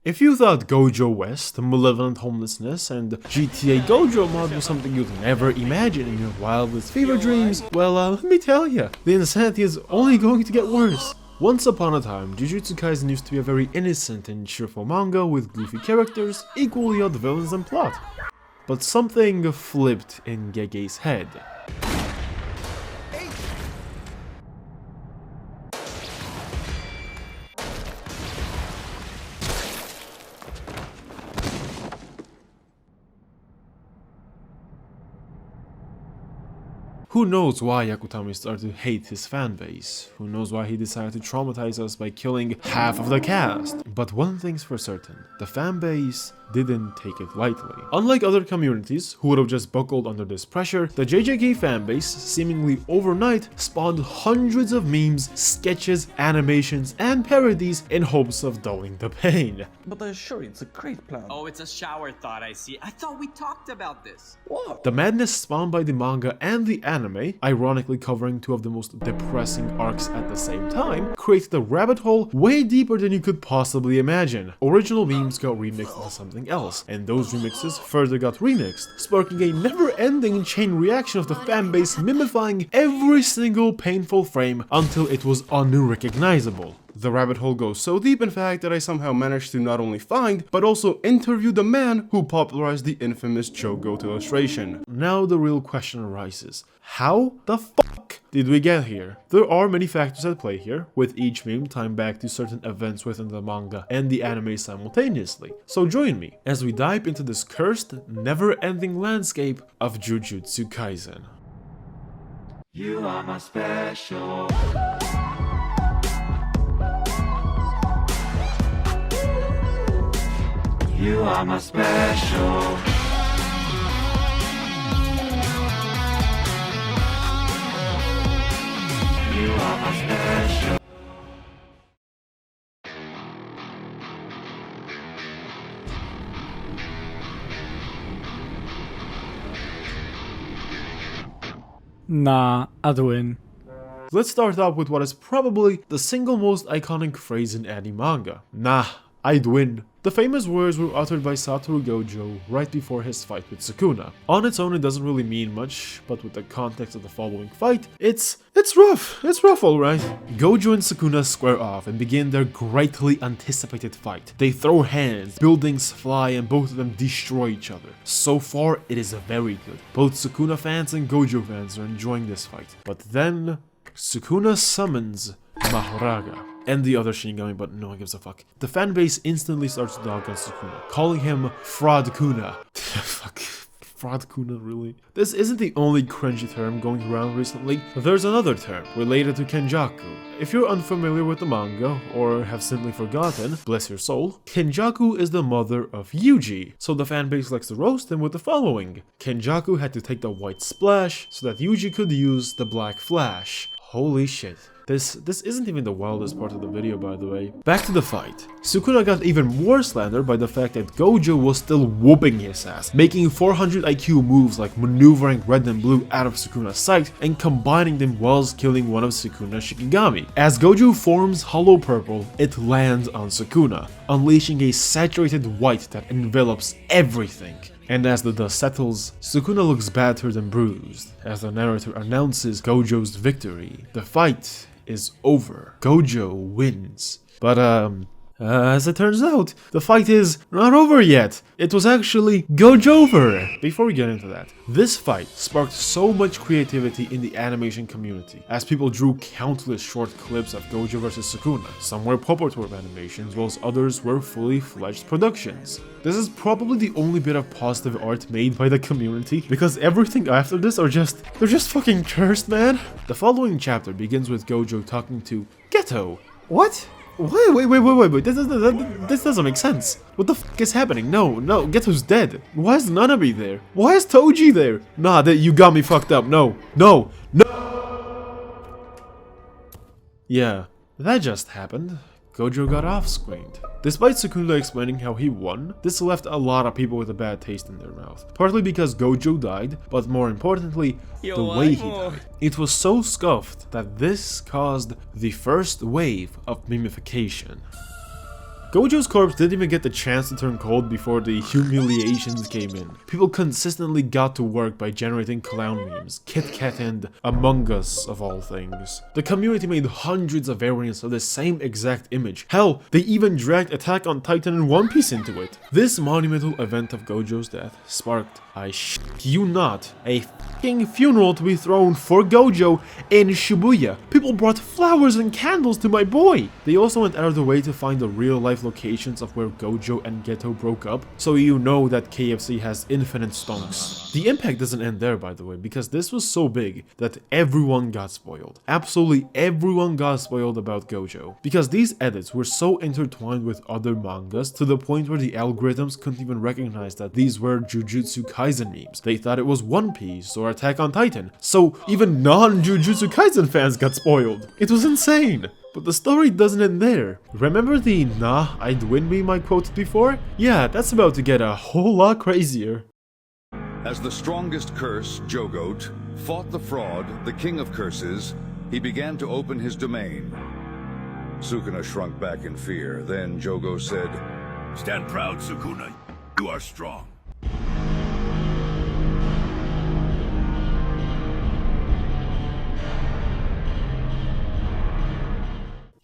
If you thought Gojo West, Malevolent Homelessness, and GTA Gojo mod was something you'd never imagine in your wildest fever dreams, well, let me tell ya, the insanity is only going to get worse. Once upon a time, Jujutsu Kaisen used to be a very innocent and cheerful manga with goofy characters, equally odd villains and plot. But something flipped in Gege's head. Who knows why Yakutami started to hate his fanbase? Who knows why he decided to traumatize us by killing half of the cast? But one thing's for certain, the fanbase didn't take it lightly. Unlike other communities, who would have just buckled under this pressure, the JJK fanbase, seemingly overnight, spawned hundreds of memes, sketches, animations, and parodies in hopes of dulling the pain. But I assure you, it's a great plan. Oh, it's a shower thought, I see. I thought we talked about this. What? The madness spawned by the manga and the anime, ironically covering two of the most depressing arcs at the same time, created a rabbit hole way deeper than you could possibly imagine. Original memes got remixed into something else, and those remixes further got remixed, sparking a never-ending chain reaction of the fanbase mimifying every single painful frame until it was unrecognizable. The rabbit hole goes so deep, in fact, that I somehow managed to not only find, but also interview the man who popularized the infamous Cho'Goat illustration. Now the real question arises. How the fuck did we get here? There are many factors at play here, with each meme tying back to certain events within the manga and the anime simultaneously. So join me as we dive into this cursed, never-ending landscape of Jujutsu Kaisen. You are my special. You are my special. You are my special. Nah, I'd win. Let's start out with what is probably the single most iconic phrase in any manga. Nah, I'd win. The famous words were uttered by Satoru Gojo right before his fight with Sukuna. On its own it doesn't really mean much, but with the context of the following fight, it's rough alright. Gojo and Sukuna square off and begin their greatly anticipated fight. They throw hands, buildings fly, and both of them destroy each other. So far it is very good. Both Sukuna fans and Gojo fans are enjoying this fight. But then, Sukuna summons Mahoraga and the other Shinigami, but no one gives a fuck. The fanbase instantly starts to dog on Sukuna, calling him Fraud Kuna. Fuck. Fraud Kuna, really? This isn't the only cringy term going around recently. There's another term related to Kenjaku. If you're unfamiliar with the manga, or have simply forgotten, bless your soul, Kenjaku is the mother of Yuji, so the fanbase likes to roast him with the following. Kenjaku had to take the white splash so that Yuji could use the black flash. Holy shit. This isn't even the wildest part of the video, by the way. Back to the fight. Sukuna got even more slandered by the fact that Gojo was still whooping his ass, making 400 IQ moves like maneuvering red and blue out of Sukuna's sight and combining them whilst killing one of Sukuna's Shikigami. As Gojo forms Hollow Purple, it lands on Sukuna, unleashing a saturated white that envelops everything. And as the dust settles, Sukuna looks battered and bruised as the narrator announces Gojo's victory. The fight is over. Gojo wins. But as it turns out, the fight is not over yet. It was actually Gojover. Before we get into that, this fight sparked so much creativity in the animation community, as people drew countless short clips of Gojo vs Sukuna. Some were purport animations, whilst others were fully fledged productions. This is probably the only bit of positive art made by the community, because everything after this they're just fucking cursed, man. The following chapter begins with Gojo talking to Geto. What? Wait, this doesn't make sense. What the fuck is happening? No, Geto's dead. Why is Nanami there? Why is Toji there? Nah, you got me fucked up. No. Yeah, that just happened. Gojo got off-screened. Despite Sukuna explaining how he won, this left a lot of people with a bad taste in their mouth. Partly because Gojo died, but more importantly, the way he died. It was so scuffed that this caused the first wave of memification. Gojo's corpse didn't even get the chance to turn cold before the humiliations came in. People consistently got to work by generating clown memes, Kit Kat and Among Us of all things. The community made hundreds of variants of the same exact image. Hell, they even dragged Attack on Titan and One Piece into it. This monumental event of Gojo's death sparked, I shit you not, a fucking funeral to be thrown for Gojo in Shibuya. People brought flowers and candles to my boy. They also went out of the way to find the real life locations of where Gojo and Geto broke up, so you know that KFC has infinite stonks. The impact doesn't end there, by the way, because this was so big that everyone got spoiled. Absolutely everyone got spoiled about Gojo, because these edits were so intertwined with other mangas to the point where the algorithms couldn't even recognize that these were Jujutsu Kaisen memes. They thought it was One Piece or Attack on Titan, so even non-Jujutsu Kaisen fans got spoiled. It was insane. But the story doesn't end there. Remember the "Nah, I'd win" meme I quoted before? Yeah, that's about to get a whole lot crazier. As the strongest curse, Jogoat, fought the fraud, the king of curses, he began to open his domain. Sukuna shrunk back in fear. Then Jogo said, "Stand proud, Sukuna. You are strong."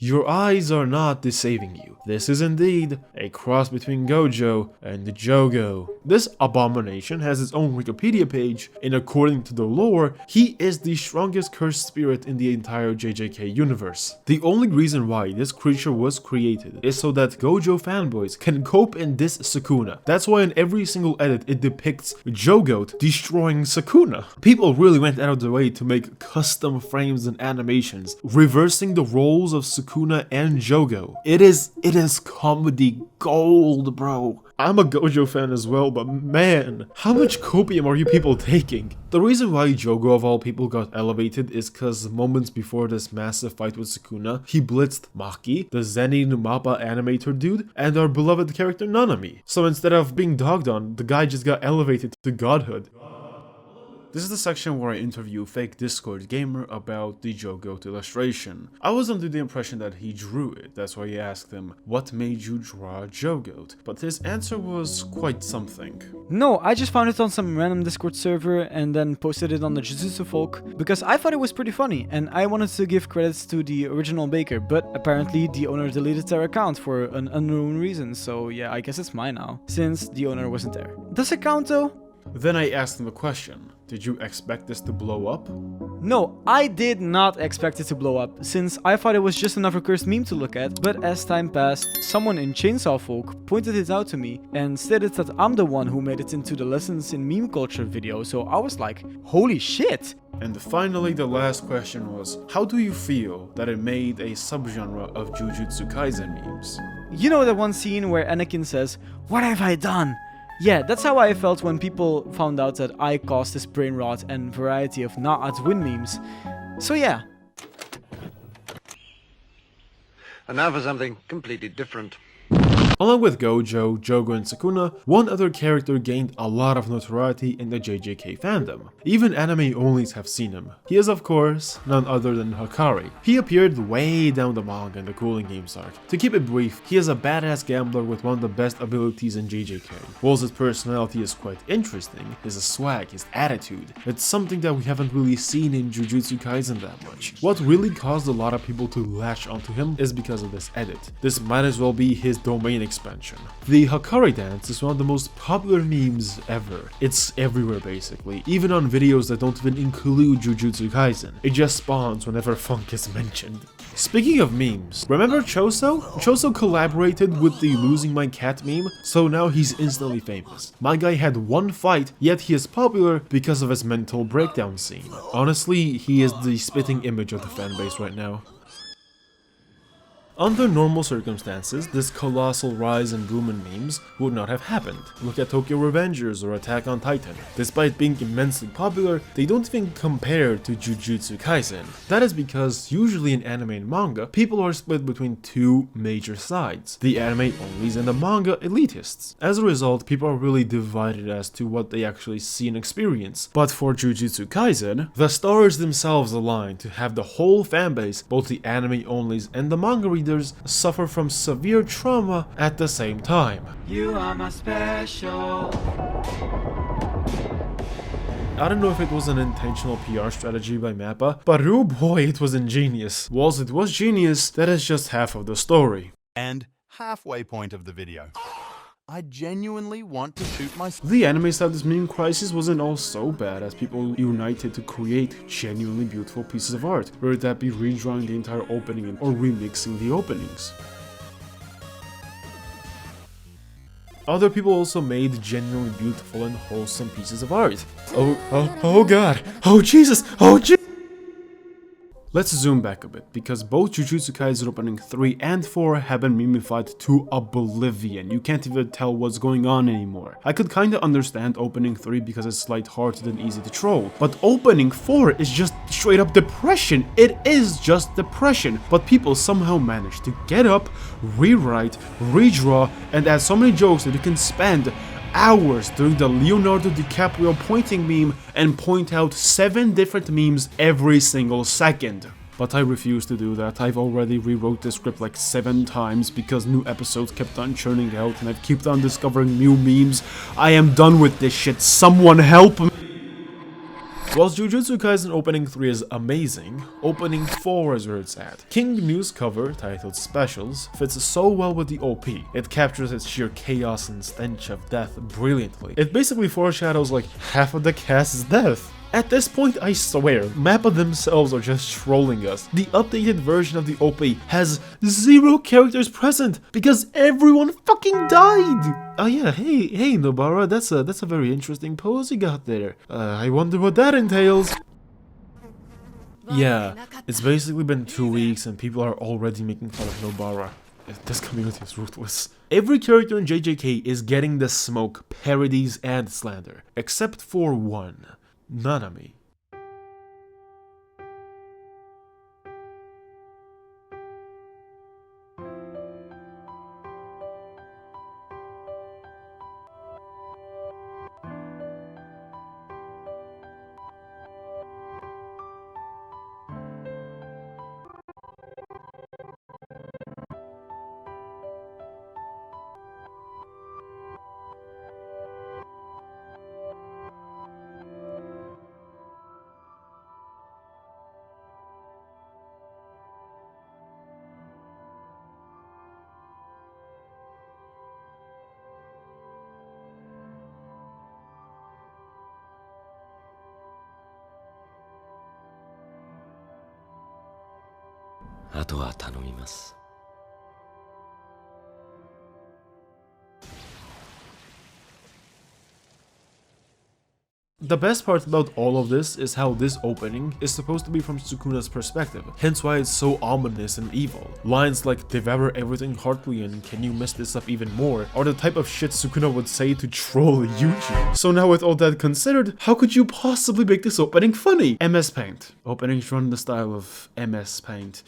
Your eyes are not deceiving you. This is indeed a cross between Gojo and Jogo. This abomination has its own Wikipedia page, and according to the lore, he is the strongest cursed spirit in the entire JJK universe. The only reason why this creature was created is so that Gojo fanboys can cope in this Sukuna. That's why in every single edit it depicts Jogoat destroying Sukuna. People really went out of their way to make custom frames and animations, reversing the roles of Sukuna and Jogo. It is comedy gold, bro. I'm a Gojo fan as well, but man, how much copium are you people taking? The reason why Jogo of all people got elevated is cause moments before this massive fight with Sukuna, he blitzed Maki, the Zenin Mappa animator dude, and our beloved character Nanami. So instead of being dogged on, the guy just got elevated to godhood. This is the section where I interview fake Discord gamer about the Jogoat illustration. I was under the impression that he drew it, that's why I asked him, what made you draw Jogoat? But his answer was quite something. No, I just found it on some random Discord server and then posted it on the Jujutsu folk because I thought it was pretty funny and I wanted to give credits to the original maker, but apparently the owner deleted their account for an unknown reason, so yeah, I guess it's mine now, since the owner wasn't there. Does it count though? Then I asked him a question. Did you expect this to blow up? No, I did not expect it to blow up, since I thought it was just another cursed meme to look at, but as time passed, someone in Chainsaw Folk pointed it out to me and stated that I'm the one who made it into the Lessons in Meme Culture video, so I was like, holy shit! And finally, the last question was, how do you feel that it made a subgenre of Jujutsu Kaisen memes? You know that one scene where Anakin says, "What have I done?" Yeah, that's how I felt when people found out that I caused this brain rot and variety of not at win memes. So yeah. And now for something completely different. Along with Gojo, Jogo, and Sukuna, one other character gained a lot of notoriety in the JJK fandom. Even anime-onlys have seen him. He is, of course, none other than Hakari. He appeared way down the manga in the Cooling Games arc. To keep it brief, he is a badass gambler with one of the best abilities in JJK. Whilst his personality is quite interesting, his swag, his attitude, it's something that we haven't really seen in Jujutsu Kaisen that much. What really caused a lot of people to latch onto him is because of this edit. This might as well be his domain expansion. The Hakari dance is one of the most popular memes ever. It's everywhere basically, even on videos that don't even include Jujutsu Kaisen. It just spawns whenever funk is mentioned. Speaking of memes, remember Choso? Choso collaborated with the Losing My Cat meme, so now he's instantly famous. My guy had one fight, yet he is popular because of his mental breakdown scene. Honestly, he is the spitting image of the fanbase right now. Under normal circumstances, this colossal rise and boom in memes would not have happened. Look at Tokyo Revengers or Attack on Titan. Despite being immensely popular, they don't even compare to Jujutsu Kaisen. That is because usually in anime and manga, people are split between two major sides, the anime onlys and the manga elitists. As a result, people are really divided as to what they actually see and experience. But for Jujutsu Kaisen, the stars themselves align to have the whole fanbase, both the anime onlys and the manga readers, suffer from severe trauma at the same time. You are my special. I don't know if it was an intentional PR strategy by Mappa, but oh boy, it was ingenious. Whilst it was genius, that is just half of the story. And halfway point of the video. I genuinely want to shoot myself. The anime side of this meme crisis wasn't all so bad, as people united to create genuinely beautiful pieces of art, whether that be redrawing the entire opening or remixing the openings. Other people also made genuinely beautiful and wholesome pieces of art. Oh god, oh Jesus, oh Jesus! Let's zoom back a bit, because both Jujutsu Kaisen opening 3 and 4 have been memified to oblivion. You can't even tell what's going on anymore. I could kinda understand opening 3 because it's light-hearted and easy to troll, but opening 4 is just straight up depression. It is just depression, but people somehow manage to get up, rewrite, redraw, and add so many jokes that you can spend hours doing the Leonardo DiCaprio pointing meme and point out 7 different memes every single second. But I refuse to do that. I've already rewrote the script like 7 times because new episodes kept on churning out and I kept on discovering new memes. I am done with this shit. Someone help me! Whilst Jujutsu Kaisen Opening 3 is amazing, Opening 4 is where it's at. King New's cover, titled Specials, fits so well with the OP. It captures its sheer chaos and stench of death brilliantly. It basically foreshadows like half of the cast's death. At this point, I swear, Mappa themselves are just trolling us. The updated version of the OP has 0 characters present because everyone fucking died! Oh yeah, hey Nobara, that's a very interesting pose you got there. I wonder what that entails. Yeah, it's basically been 2 weeks and people are already making fun of Nobara. This community is ruthless. Every character in JJK is getting the smoke, parodies, and slander, except for one. Nanami. あとは頼みます。 The best part about all of this is how this opening is supposed to be from Sukuna's perspective, hence why it's so ominous and evil. Lines like "devour everything heartily" and "can you mess this up even more" are the type of shit Sukuna would say to troll Yuji. So now with all that considered, how could you possibly make this opening funny? MS Paint. Openings run in the style of MS Paint.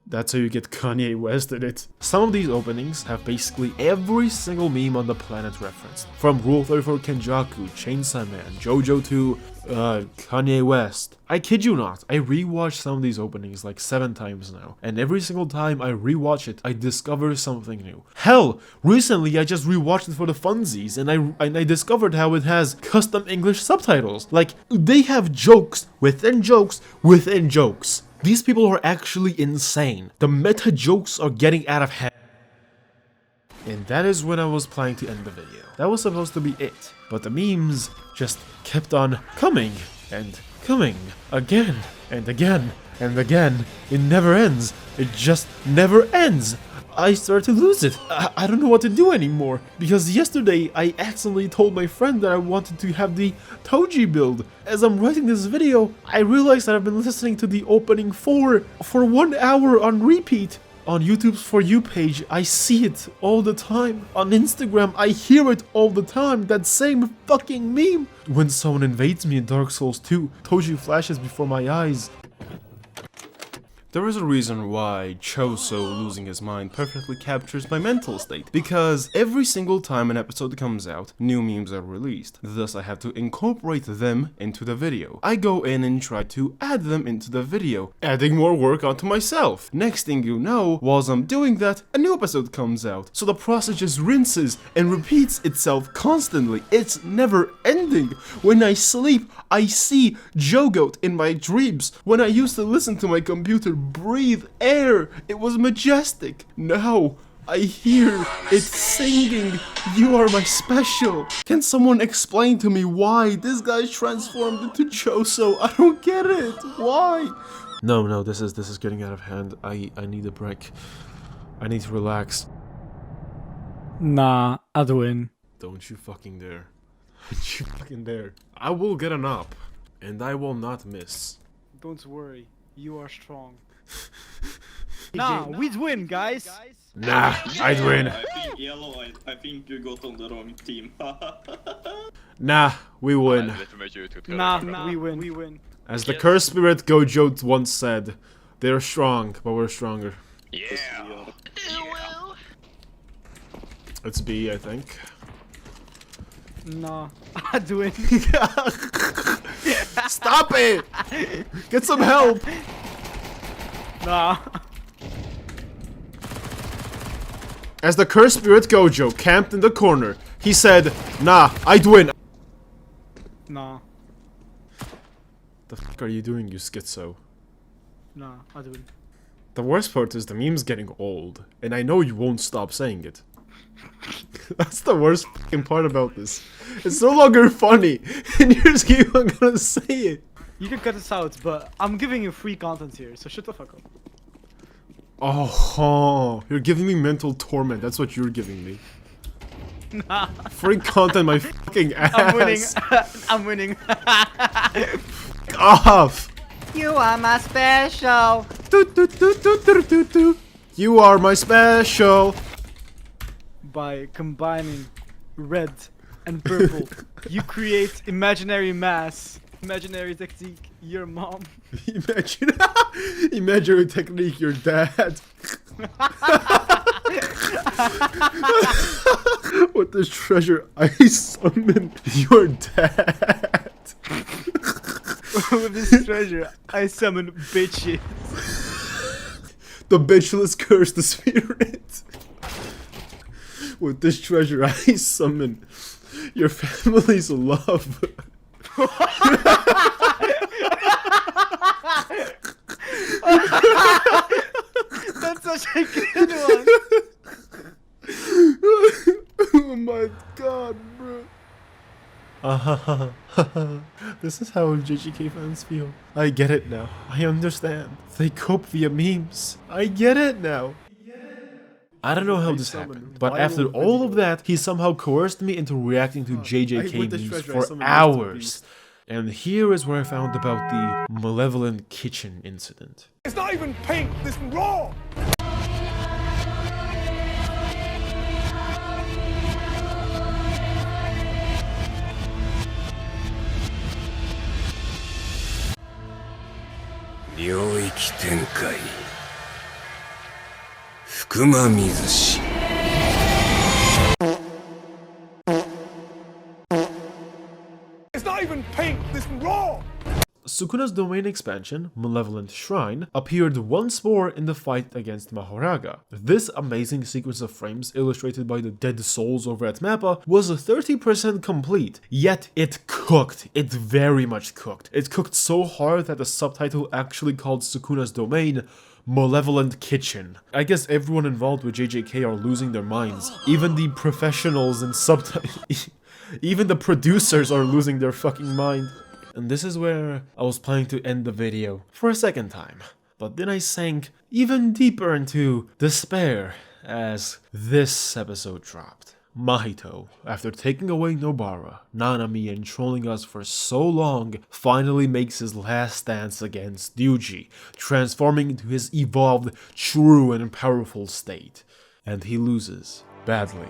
That's how you get Kanye West in it. Some of these openings have basically every single meme on the planet referenced. From Rule 34 Kenjaku, Chainsaw Man, JoJo to Kanye West. I kid you not, I rewatched some of these openings like 7 times now, and every single time I rewatch it, I discover something new. Hell, recently I just rewatched it for the funsies, and I discovered how it has custom English subtitles. Like, they have jokes within jokes within jokes. These people are actually insane. The meta jokes are getting out of hand. And that is when I was planning to end the video. That was supposed to be it. But the memes just kept on coming and coming again and again and again. It never ends. It just never ends. I started to lose it. I don't know what to do anymore. Because yesterday I accidentally told my friend that I wanted to have the Toji build. As I'm writing this video, I realized that I've been listening to the opening for 1 hour on repeat. On YouTube's For You page, I see it all the time. On Instagram, I hear it all the time. That same fucking meme. When someone invades me in Dark Souls 2, Toji flashes before my eyes. There is a reason why Choso losing his mind perfectly captures my mental state, because every single time an episode comes out, new memes are released, thus I have to incorporate them into the video. I go in and try to add them into the video, adding more work onto myself. Next thing you know, whilst I'm doing that, a new episode comes out, so the process just rinses and repeats itself constantly. It's never ending. When I sleep, I see Jogoat in my dreams. When I used to listen to my computer breathe air, it was majestic. Now I hear it singing, "You are my special." Can someone explain to me why this guy's transformed into Choso? I don't get it. Why? No, this is getting out of hand. I need a break. I need to relax. Nah, I'd win. Don't you fucking dare. Don't you fucking dare. I will get an up, and I will not miss. Don't worry, you are strong. Nah, we'd win, guys. Nah, I'd win. I think yellow. I think you got on the wrong team. Nah, we win. Nah, we win. As the cursed spirit Gojo once said, they're strong, but we're stronger. Yeah. It's B, I think. Nah, I'd win. Stop it! Get some help! Nah. As the cursed spirit Gojo camped in the corner, he said, "Nah, I'd win." Nah. The fuck are you doing, you schizo? Nah, I'd win. The worst part is the meme's getting old, and I know you won't stop saying it. That's the worst fucking part about this. It's no longer funny, and you're just keep on gonna say it. You can cut this out, but I'm giving you free content here, so shut the fuck up. Oh, you're giving me mental torment. That's what you're giving me. Nah. Free content, my fucking ass. I'm winning. I'm winning. Off. You are my special. You are my special. By combining red and purple, you create imaginary mass. Imaginary technique, your mom. Imaginary technique, your dad. With this treasure, I summon your dad. With this treasure, I summon bitches. The bitchless curse the spirit. With this treasure, I summon your family's love. That's such a good one. Oh my god, bro. This is how JJK fans feel. I get it now. I understand. They cope via memes. I get it now. I don't know how this happened, but after all of that, he somehow coerced me into reacting to JJK memes for hours. And here is where I found about the malevolent kitchen incident. It's not even pink, it's raw! It's not even pink, it's raw! Sukuna's domain expansion, Malevolent Shrine, appeared once more in the fight against Mahoraga. This amazing sequence of frames illustrated by the dead souls over at Mappa was 30% complete, yet it cooked. It very much cooked. It cooked so hard that the subtitle actually called Sukuna's domain Malevolent Kitchen. I guess everyone involved with JJK are losing their minds. Even the professionals and even the producers are losing their fucking mind. And this is where I was planning to end the video for a second time. But then I sank even deeper into despair as this episode dropped. Mahito, after taking away Nobara, Nanami, and trolling us for so long, finally makes his last stance against Ryuji, transforming into his evolved, true and powerful state. And he loses, badly.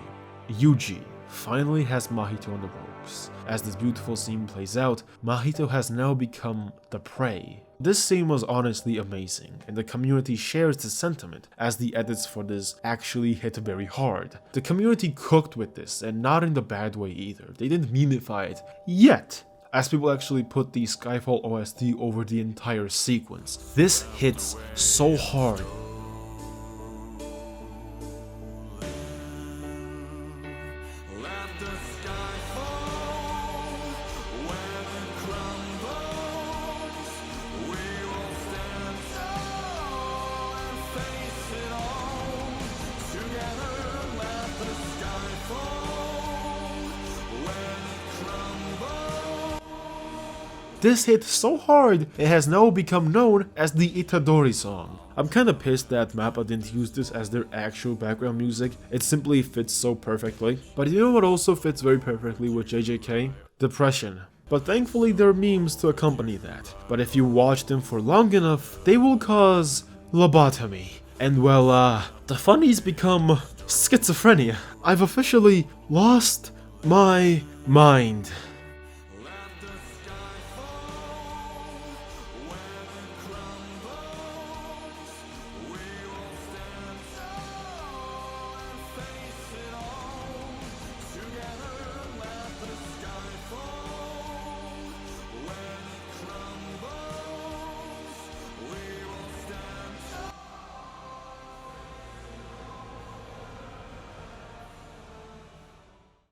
Yuji finally has Mahito on the ropes. As this beautiful scene plays out, Mahito has now become the prey. This scene was honestly amazing, and the community shares this sentiment, as the edits for this actually hit very hard. The community cooked with this, and not in the bad way either. They didn't memeify it yet, as people actually put the Skyfall OST over the entire sequence. This hits so hard. This hit so hard, it has now become known as the Itadori song. I'm kinda pissed that MAPPA didn't use this as their actual background music, it simply fits so perfectly. But you know what also fits very perfectly with JJK? Depression. But thankfully there are memes to accompany that. But if you watch them for long enough, they will cause lobotomy. And well, the funnies become schizophrenia. I've officially lost my mind.